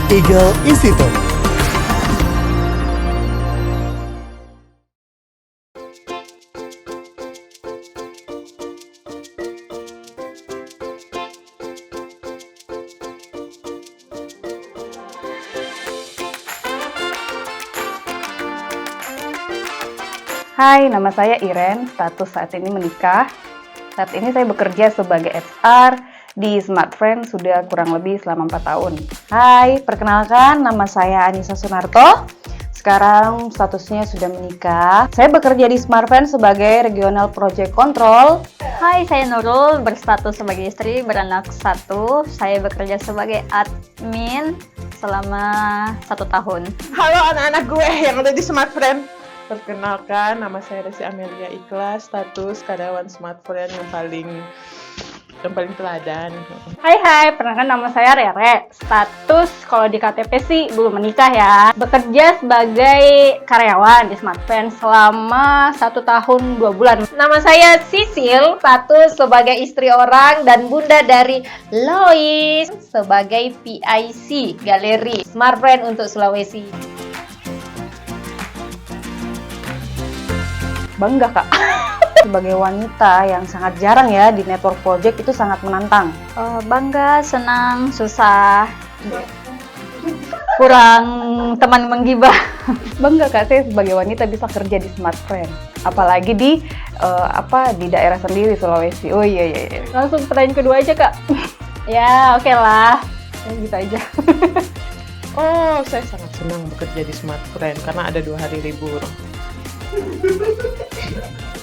Eagle Institute. Hai, nama saya Iren, status saat ini menikah. Saat ini saya bekerja sebagai HR di Smartfriend sudah kurang lebih selama 4 tahun. Hai, perkenalkan nama saya Anissa Sunarto. Sekarang statusnya sudah menikah. Saya bekerja di Smartfriend sebagai Regional Project Control. Hai, saya Nurul, berstatus sebagai istri, beranak 1. Saya bekerja sebagai admin selama 1 tahun. Halo anak-anak gue yang ada di Smartfriend. Perkenalkan, nama saya Desi Amelia Ikhlas, status karyawan Smartfriend yang paling teladan. Hai, perkenalkan nama saya Rere. Status kalau di KTP sih belum menikah ya. Bekerja sebagai karyawan di Smartfriend selama 1 tahun 2 bulan. Nama saya Sisil, status sebagai istri orang dan bunda dari Lois sebagai PIC Galeri Smartfriend untuk Sulawesi. Bangga kak. Sebagai wanita yang sangat jarang ya di network project itu sangat menantang. Bangga, senang, susah, kurang teman menggibah. Bangga kak, saya sebagai wanita bisa kerja di Smartfriend. Apalagi di daerah sendiri Sulawesi. Oh iya. Langsung pertanyaan kedua aja kak. Ya oke lah. Gitu aja. Oh, saya sangat senang bekerja di Smartfriend karena ada 2 hari libur.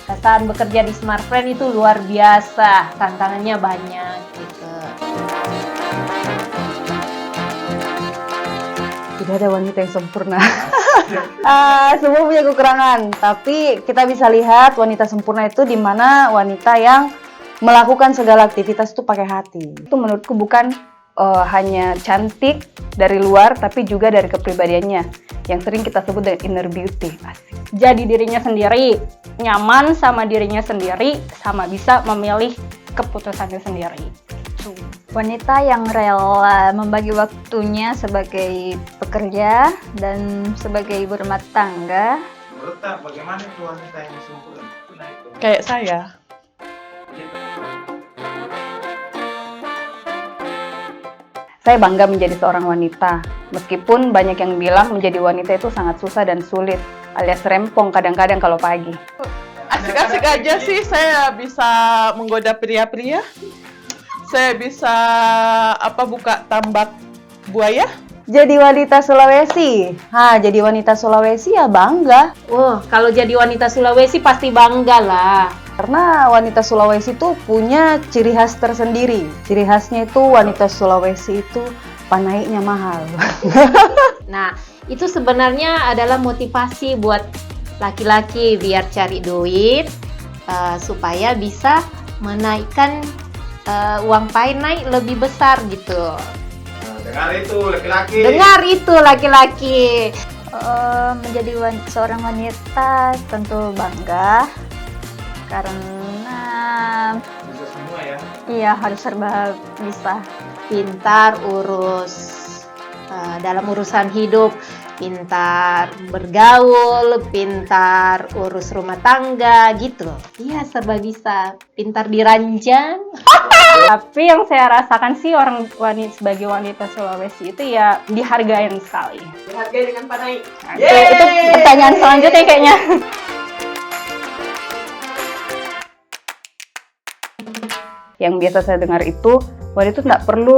Saat bekerja di Smartfriend itu luar biasa, tantangannya banyak gitu. Tidak ada wanita yang sempurna. Semua punya kekurangan, tapi kita bisa lihat wanita sempurna itu di mana wanita yang melakukan segala aktivitas itu pakai hati. Itu menurutku bukan hanya cantik dari luar, tapi juga dari kepribadiannya yang sering kita sebut dengan inner beauty. Asik. Jadi dirinya sendiri, nyaman sama dirinya sendiri, sama bisa memilih keputusannya sendiri. Wanita yang rela membagi waktunya sebagai pekerja dan sebagai ibu rumah tangga. Menurut tak, bagaimana itu wanita yang sempurna itu? Kayak saya. Saya bangga menjadi seorang wanita, meskipun banyak yang bilang menjadi wanita itu sangat susah dan sulit, alias rempong kadang-kadang kalau pagi. Asik-asik aja sih, saya bisa menggoda pria-pria. Saya bisa buka tambak buaya. Jadi wanita Sulawesi, jadi wanita Sulawesi ya bangga. Kalau jadi wanita Sulawesi pasti bangga lah. Karena wanita Sulawesi itu punya ciri khas tersendiri. Ciri khasnya itu wanita Sulawesi itu panaiknya mahal. Nah, itu sebenarnya adalah motivasi buat laki-laki biar cari duit supaya bisa menaikkan uang pain naik lebih besar gitu. Dengar itu laki-laki. Dengar itu laki-laki. Menjadi seorang wanita tentu bangga karena Bisa semua ya. iya harus serba bisa. Pintar dalam urusan hidup, pintar bergaul, pintar urus rumah tangga gitu. Iya, serba bisa. Pintar diranjang. Tapi yang saya rasakan sih sebagai wanita Sulawesi itu ya dihargain sekali. Dihargai dengan panai. Itu pertanyaan selanjutnya kayaknya. Yang biasa saya dengar itu wanita itu nggak perlu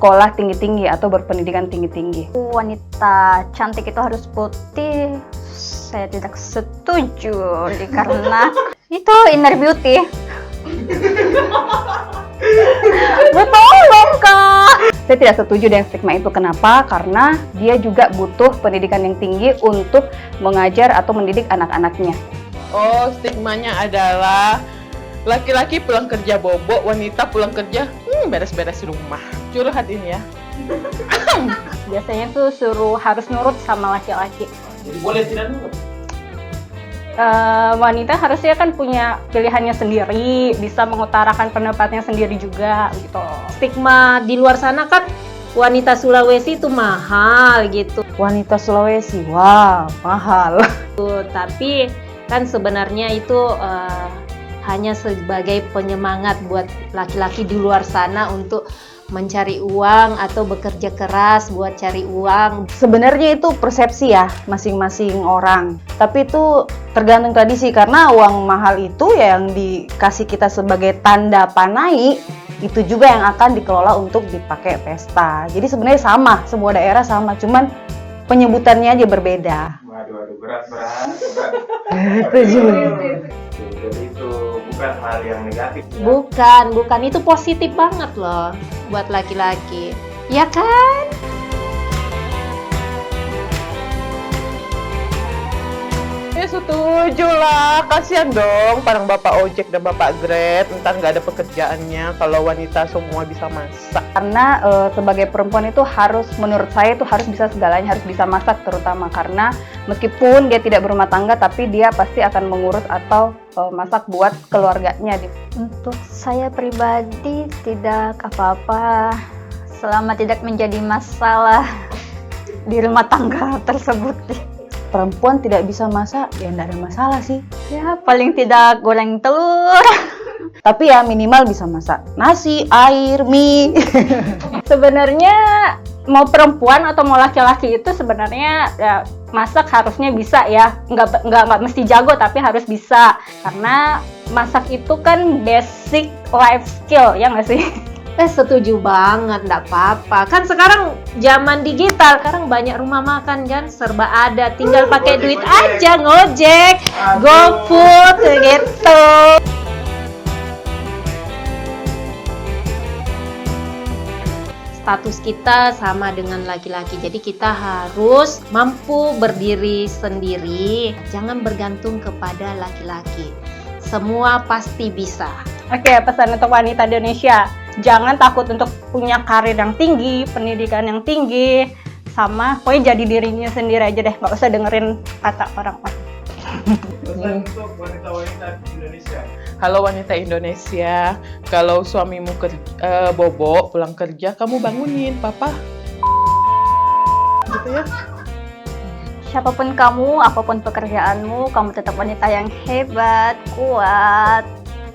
sekolah tinggi-tinggi atau berpendidikan tinggi-tinggi. Wanita cantik itu harus putih. Saya tidak setuju karena itu inner beauty. Betul dong kak. Saya tidak setuju dengan stigma itu. Kenapa? Karena dia juga butuh pendidikan yang tinggi untuk mengajar atau mendidik anak-anaknya. Oh, stigmanya adalah laki-laki pulang kerja bobok, wanita pulang kerja beres-beres rumah. Curhat ini ya. Biasanya tuh harus nurut sama laki-laki. Jadi boleh tidak nurut? Wanita harusnya kan punya pilihannya sendiri, bisa mengutarakan pendapatnya sendiri juga gitu. Stigma di luar sana kan wanita Sulawesi itu mahal gitu. Wanita Sulawesi, wah mahal. Tapi kan sebenarnya itu hanya sebagai penyemangat buat laki-laki di luar sana untuk mencari uang atau bekerja keras buat cari uang. Sebenarnya itu persepsi ya masing-masing orang. Tapi itu tergantung tradisi karena uang mahal itu ya yang dikasih kita sebagai tanda panai itu juga yang akan dikelola untuk dipakai pesta. Jadi sebenarnya sama, semua daerah sama, cuman penyebutannya aja berbeda. Waduh, berat. Setuju. Jadi itu bukan hal yang negatif. Ya? Bukan, itu positif banget loh buat laki-laki. Ya kan? Ya setuju lah, kasihan dong parang bapak ojek dan bapak grab, entar nggak ada pekerjaannya kalau wanita semua bisa masak. Karena sebagai perempuan itu harus, menurut saya itu harus bisa segalanya, harus bisa masak terutama karena meskipun dia tidak berumah tangga tapi dia pasti akan mengurus atau masak buat keluarganya. Untuk saya pribadi tidak apa-apa selama tidak menjadi masalah di rumah tangga tersebut. Perempuan tidak bisa masak, ya enggak ada masalah sih. Ya paling tidak goreng telur. Tapi ya minimal bisa masak nasi, air, mie. Sebenarnya mau perempuan atau mau laki-laki itu sebenarnya ya, masak harusnya bisa ya. Nggak mesti jago tapi harus bisa. Karena masak itu kan basic life skill, ya nggak sih? Setuju banget, nggak apa-apa. Kan sekarang zaman digital, sekarang banyak rumah makan kan, serba ada. Tinggal pakai duit aja, ngojek, GoFood, gitu. Status kita sama dengan laki-laki, jadi kita harus mampu berdiri sendiri. Jangan bergantung kepada laki-laki. Semua pasti bisa. Oke, pesan untuk wanita Indonesia. Jangan takut untuk punya karir yang tinggi, pendidikan yang tinggi, sama pokoknya jadi dirinya sendiri aja deh, nggak usah dengerin kata orang-orang. Pesan untuk wanita-wanita Indonesia. Halo wanita Indonesia, kalau suamimu bobo pulang kerja, kamu bangunin, papa. Gitu ya. Siapapun kamu, apapun pekerjaanmu, kamu tetap wanita yang hebat, kuat.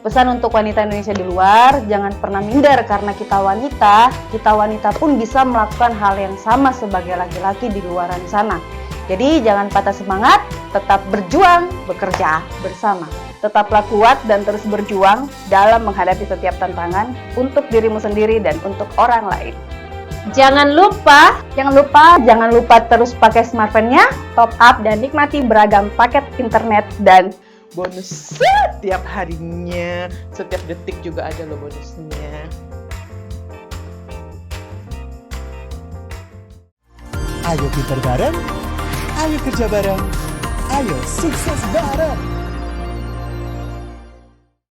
Pesan untuk wanita Indonesia di luar, jangan pernah minder karena kita wanita pun bisa melakukan hal yang sama sebagai laki-laki di luaran sana. Jadi jangan patah semangat, tetap berjuang, bekerja bersama. Tetaplah kuat dan terus berjuang dalam menghadapi setiap tantangan untuk dirimu sendiri dan untuk orang lain. Jangan lupa Jangan lupa terus pakai smartphone-nya, top up dan nikmati beragam paket internet dan Bonus setiap harinya, setiap detik juga ada loh bonusnya. Ayo pinter bareng, ayo kerja bareng, ayo sukses bareng.